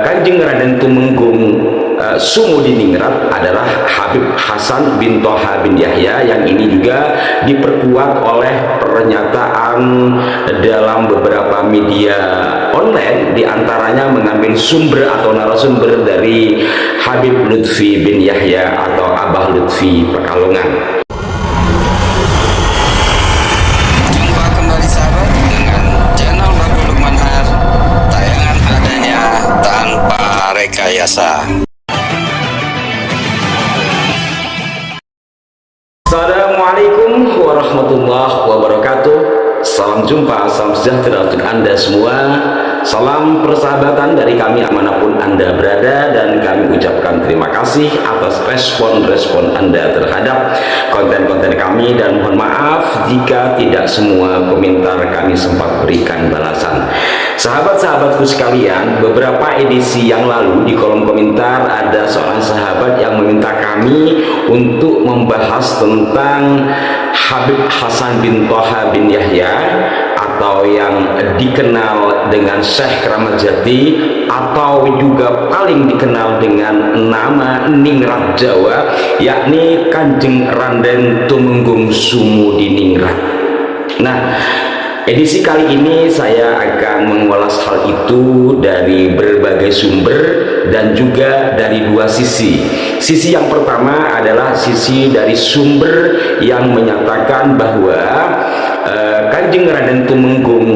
Kanjeng Raden Tumenggung Sumudiningrat adalah Habib Hasan bin Toha bin Yahya, yang ini juga diperkuat oleh pernyataan dalam beberapa media online, diantaranya mengambil sumber atau narasumber dari Habib Lutfi bin Yahya atau Abah Lutfi Pekalongan. Jumpa kembali sahabat dengan channel Babu Lukman Har, tayangan adanya tanpa rekayasa. Assalamualaikum warahmatullahi wabarakatuh. Salam jumpa, salam sejahtera untuk Anda semua. Salam persahabatan dari kami dimanapun Anda berada, dan kami ucapkan terima kasih atas respon-respon Anda terhadap konten-konten kami, dan mohon maaf jika tidak semua komentar kami sempat berikan balasan. Sahabat-sahabatku sekalian, beberapa edisi yang lalu di kolom komentar ada seorang sahabat yang meminta kami untuk membahas tentang Habib Hasan bin Toha bin Yahya, atau yang dikenal dengan Syekh Keramat Jati, atau juga paling dikenal dengan nama Ningrat Jawa, yakni Kanjeng Raden Tumenggung Sumudiningrat. Nah, edisi kali ini saya akan mengulas hal itu dari berbagai sumber dan juga dari dua sisi. Sisi yang pertama adalah sisi dari sumber yang menyatakan bahwa Kanjeng Raden Tumenggung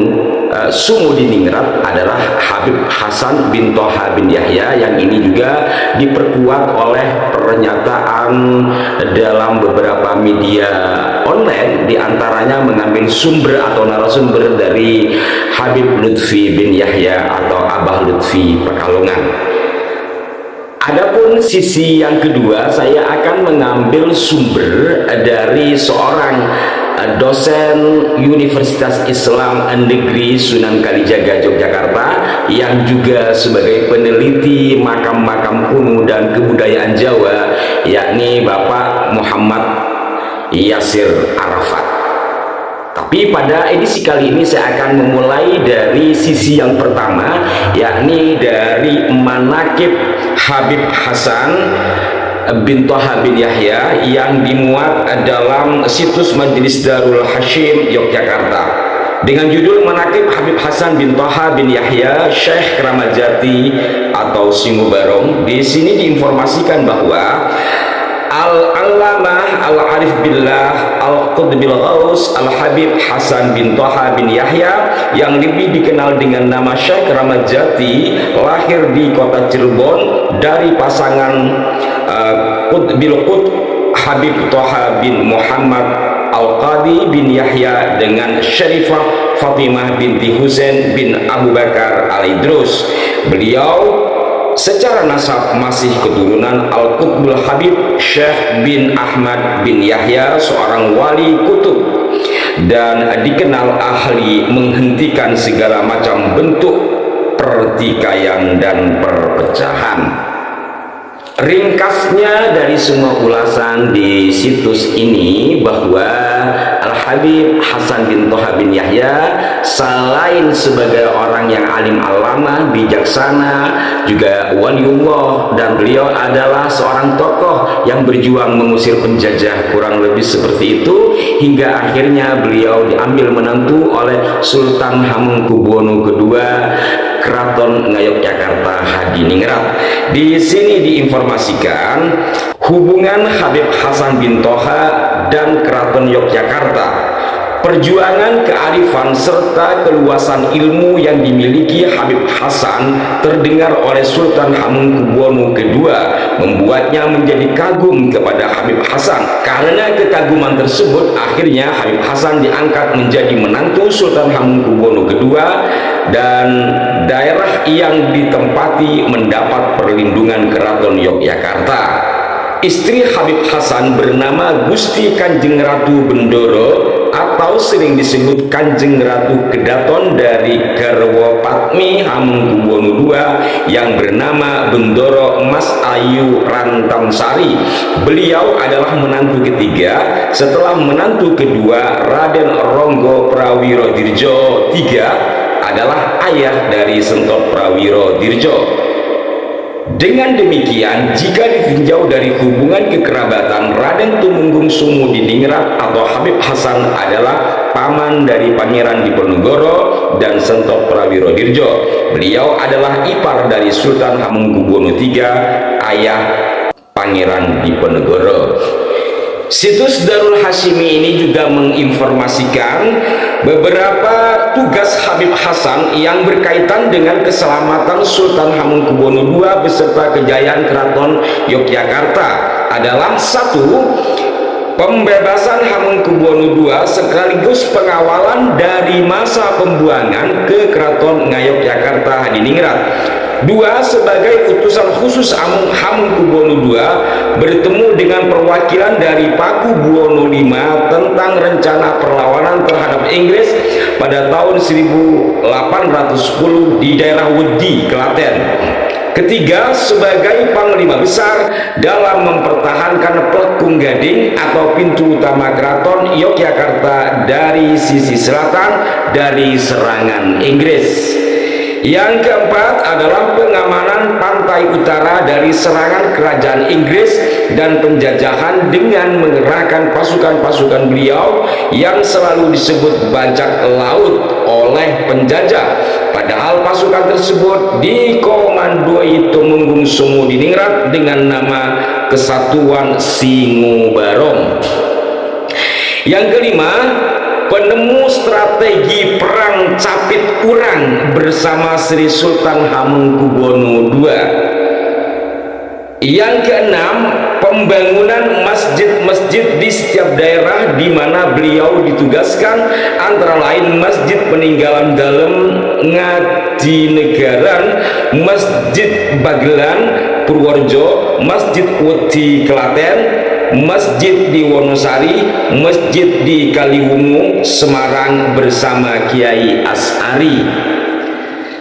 Sumudiningrat adalah Habib Hasan bin Toha bin Yahya, yang ini juga diperkuat oleh pernyataan dalam beberapa media online, diantaranya mengambil sumber atau narasumber dari Habib Lutfi bin Yahya atau Abah Lutfi Pekalongan. Adapun sisi yang kedua, saya akan mengambil sumber dari seorang dosen Universitas Islam Negeri Sunan Kalijaga Yogyakarta, yang juga sebagai peneliti makam-makam kuno dan kebudayaan Jawa, yakni Bapak Muhammad Yasir Arafat. Tapi pada edisi kali ini saya akan memulai dari sisi yang pertama, yakni dari manakib Habib Hasan bin Toha bin Yahya yang dimuat dalam situs Majelis Darul Hashim Yogyakarta dengan judul Manakib Habib Hasan bin Toha bin Yahya Syekh Keramat Jati atau Singu Barong. Di sini diinformasikan bahwa Al-Allamah Al-Arif Billah Al-Qutbil Ghaus Al-Habib Hasan bin Toha bin Yahya, yang lebih dikenal dengan nama Syekh Keramat Jati, lahir di kota Cirebon dari pasangan Qutbil Habib Toha bin Muhammad Al-Qadi bin Yahya dengan Syarifah Fatimah binti Husain bin Abu Bakar Al-Idrus. Beliau secara nasab masih keturunan Al-Qutbul Habib Syekh bin Ahmad bin Yahya, seorang wali kutub, dan dikenal ahli menghentikan segala macam bentuk pertikaian dan perpecahan. Ringkasnya dari semua ulasan di situs ini bahwa Al-Habib Hasan bin Toha bin Yahya selain sebagai orang yang alim alama, bijaksana, juga waliullah, dan beliau adalah seorang tokoh yang berjuang mengusir penjajah, kurang lebih seperti itu, hingga akhirnya beliau diambil menantu oleh Sultan Hamengkubuwono II Keraton Ngayogyakarta Hadiningrat. Di sini diinformasikan hubungan Habib Hasan bin Toha dan Keraton Yogyakarta, perjuangan kearifan serta keluasan ilmu yang dimiliki Habib Hasan terdengar oleh Sultan Hamengkubuwono II, membuatnya menjadi kagum kepada Habib Hasan. Karena kekaguman tersebut, akhirnya Habib Hasan diangkat menjadi menantu Sultan Hamengkubuwono II, dan daerah yang ditempati mendapat perlindungan Keraton Yogyakarta. Istri Habib Hasan bernama Gusti Kanjeng Ratu Bendoro, atau sering disebut Kanjeng Ratu Kedaton dari Garwa Patmi Hamengkubuwono II yang bernama Bendoro Mas Ayu Rantamsari. Beliau adalah menantu ketiga setelah menantu kedua Raden Ronggo Prawiro Dirjo III adalah ayah dari Sentot Prawiro Dirjo. Dengan demikian, jika ditinjau dari hubungan kekerabatan, Raden Tumenggung Sumu Diningrat atau Habib Hasan adalah paman dari Pangeran Diponegoro dan Sentop Prawirodirjo. Beliau adalah ipar dari Sultan Hamengkubuwono III, ayah Pangeran Diponegoro. Situs Darul Hashimi ini juga menginformasikan beberapa tugas Habib Hasan yang berkaitan dengan keselamatan Sultan Hamengkubuwono II beserta kejayaan Keraton Yogyakarta adalah: 1. Pembebasan Hamengkubuwono II sekaligus pengawalan dari masa pembuangan ke Keraton Ngayogyakarta Hadiningrat. 2. Sebagai utusan khusus Hamengkubuwono II bertemu dengan perwakilan dari Paku Buwono V tentang rencana perlawanan terhadap Inggris pada tahun 1810 di daerah Wedi, Klaten. 3. Sebagai Panglima Besar dalam mempertahankan Plekung Gading atau pintu utama Keraton Yogyakarta dari sisi selatan dari serangan Inggris. Yang keempat adalah pengamanan pantai utara dari serangan kerajaan Inggris dan penjajahan dengan mengerahkan pasukan-pasukan beliau yang selalu disebut bajak laut oleh penjajah. Padahal pasukan tersebut dikomandoi Tumenggung Sumu Diningrat dengan nama Kesatuan Singo Barong. Yang kelima, penemu strategi perang Capit Urang bersama Sri Sultan Hamengkubuwono II. Yang keenam, pembangunan masjid-masjid di setiap daerah di mana beliau ditugaskan, antara lain Masjid Peninggalan Dalem Ngadinegaran, Masjid Bagelan Purworejo, Masjid Wedi Klaten, Masjid di Wonosari, Masjid di Kaliwungu, Semarang bersama Kiai As'ari.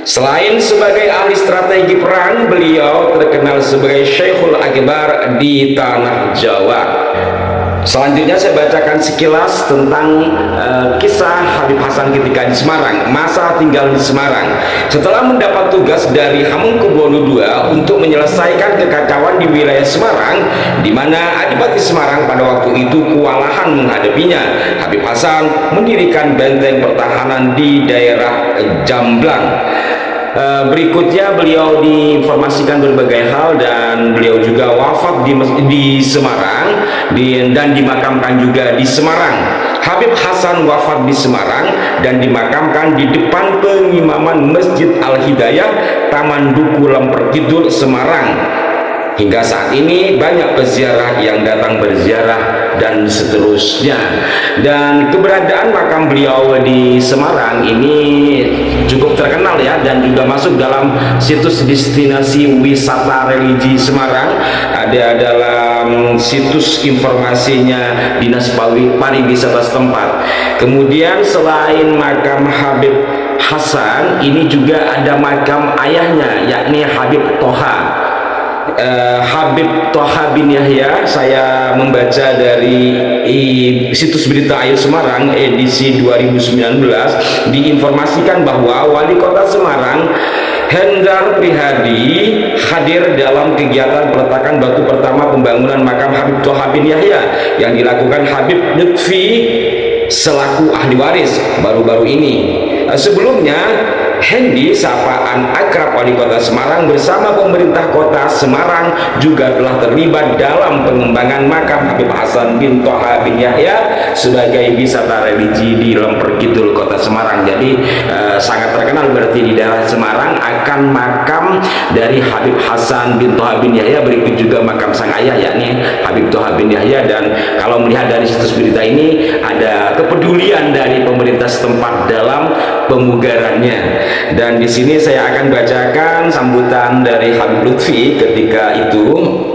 Selain sebagai ahli strategi perang, beliau terkenal sebagai Syekhul Akbar di tanah Jawa. Selanjutnya saya bacakan sekilas tentang kisah Habib Hasan ketika di Semarang, masa tinggal di Semarang. Setelah mendapat tugas dari Hamengkubuwono II untuk menyelesaikan kekacauan di wilayah Semarang, di mana Adipati Semarang pada waktu itu kewalahan menghadapinya, Habib Hasan mendirikan benteng pertahanan di daerah Jamblang. Berikutnya beliau diinformasikan berbagai hal dan beliau juga wafat di Semarang dan dimakamkan juga di Semarang. Habib Hasan wafat di Semarang dan dimakamkan di depan pengimaman Masjid Al-Hidayah, Taman Duku Lemper Kidul, Semarang. Hingga saat ini banyak peziarah yang datang berziarah dan seterusnya. Dan keberadaan makam beliau di Semarang ini cukup terkenal ya, dan juga masuk dalam situs destinasi wisata religi Semarang. Ada dalam situs informasinya Dinas Pariwisata setempat. Kemudian selain makam Habib Hasan, ini juga ada makam ayahnya, yakni Habib Toha. Habib Toha bin Yahya, saya membaca dari situs berita Air Semarang edisi 2019, diinformasikan bahwa Wali Kota Semarang Hendrar Prihadi hadir dalam kegiatan peletakan batu pertama pembangunan makam Habib Toha bin Yahya yang dilakukan Habib Lutfi selaku ahli waris baru-baru ini. Sebelumnya Hendi, sapaan akrab Wali Kota Semarang, bersama pemerintah Kota Semarang juga telah terlibat dalam pengembangan makam Habib Hasan bin Toha bin Yahya sebagai wisata religi di Lemper Kidul Kota Semarang. Jadi sangat terkenal berarti di daerah Semarang akan makam dari Habib Hasan bin Toha bin Yahya. Berikut juga makam sang ayah, yakni Habib Toha bin Yahya. Dan kalau melihat dari situs berita ini, ada kepedulian dari pemerintah setempat dalam pemugarannya. Dan di sini saya akan bacakan sambutan dari Habib Lutfi ketika itu.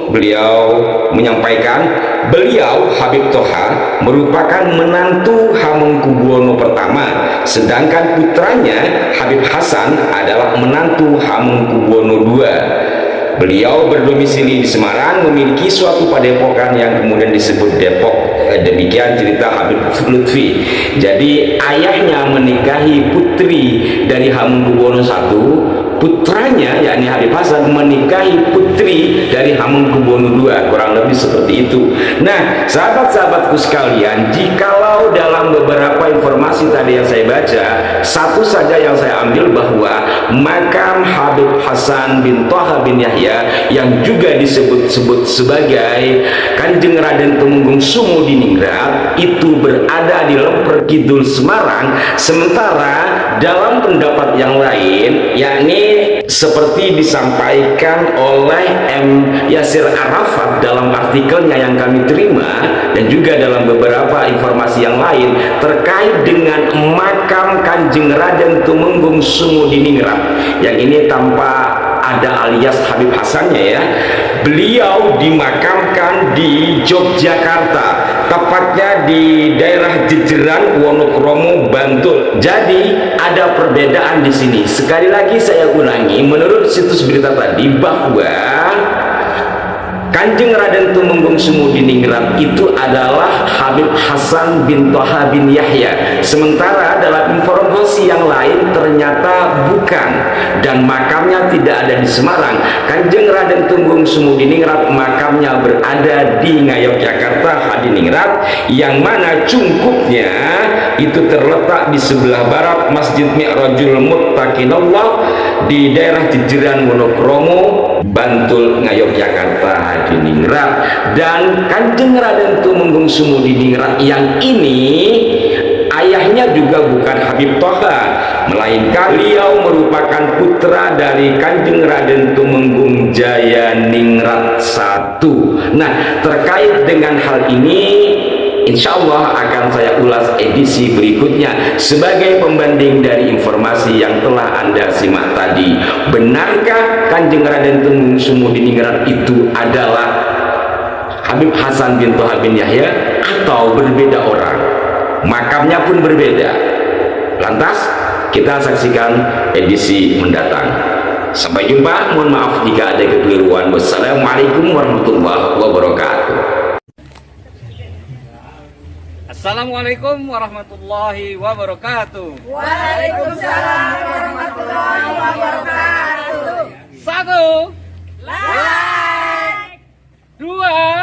Beliau menyampaikan, beliau Habib Toha merupakan menantu Hamengkubuwono pertama, sedangkan putranya Habib Hasan adalah menantu Hamengkubuwono II. Beliau berdomisili di Semarang, memiliki suatu padepokan yang kemudian disebut Depok. Demikian cerita Habib Lutfi. Jadi ayahnya menikahi putri dari Hamengkubuwono I, putranya yakni Habib Hasan menikahi putri dari Hamengkubuwono II, kurang lebih seperti itu. Nah, sahabat-sahabatku sekalian, jikalau dalam beberapa informasi tadi yang saya baca, satu saja yang saya ambil bahwa makam Habib Hasan bin Thaha bin Yahya yang juga disebut-sebut sebagai Kanjeng Raden Tumenggung Sumo di Ningrat itu berada di Lemper Kidul Semarang, sementara dalam pendapat yang lain yakni seperti disampaikan oleh M. Yasir Arafat dalam artikelnya yang kami terima dan juga dalam beberapa informasi yang lain terkait dengan makam Kanjeng Raden Tumenggung Sumo di Ningrat, yang ini tanpa ada alias Habib Hasannya ya. Beliau dimakamkan di Yogyakarta, tepatnya di daerah Jejeran, Wonokromo, Bantul. Jadi ada perbedaan di sini. Sekali lagi saya ulangi, menurut situs berita tadi bahwa Kanjeng Raden Tumenggung Sumo di Ningrat itu adalah Habib Hasan bin Thaha bin Yahya, sementara dalam informasi yang lain ternyata bukan, dan makamnya tidak ada di Semarang. Kanjeng Raden Tumenggung Sumo di Ningrat makamnya berada di Ngayogyakarta, Hadiningrat, yang mana cungkupnya itu terletak di sebelah barat Masjid Mi'rajul Muttaqinallah di daerah Jejeran, Wonokromo, Bantul, Ngayogyakarta, Hadiningrat. Dan Kanjeng Raden Tumenggung Sumo di Ningrat yang ini ayahnya juga bukan Habib Thaha, melainkan beliau merupakan putra dari Kanjeng Raden Tumenggung Jayaningrat I. Nah, terkait dengan hal ini insya Allah akan saya ulas edisi berikutnya sebagai pembanding dari informasi yang telah Anda simak tadi. Benarkah Kanjeng Raden Tumenggung Sumo di Ningrat itu adalah Habib Hasan bin Thaha bin Yahya atau berbeda orang? Makamnya pun berbeda. Lantas kita saksikan edisi mendatang. Sampai jumpa, mohon maaf jika ada kekeliruan. Wassalamualaikum warahmatullahi wabarakatuh. Assalamualaikum warahmatullahi wabarakatuh. Waalaikumsalam warahmatullahi wabarakatuh. Satu, Like, dua,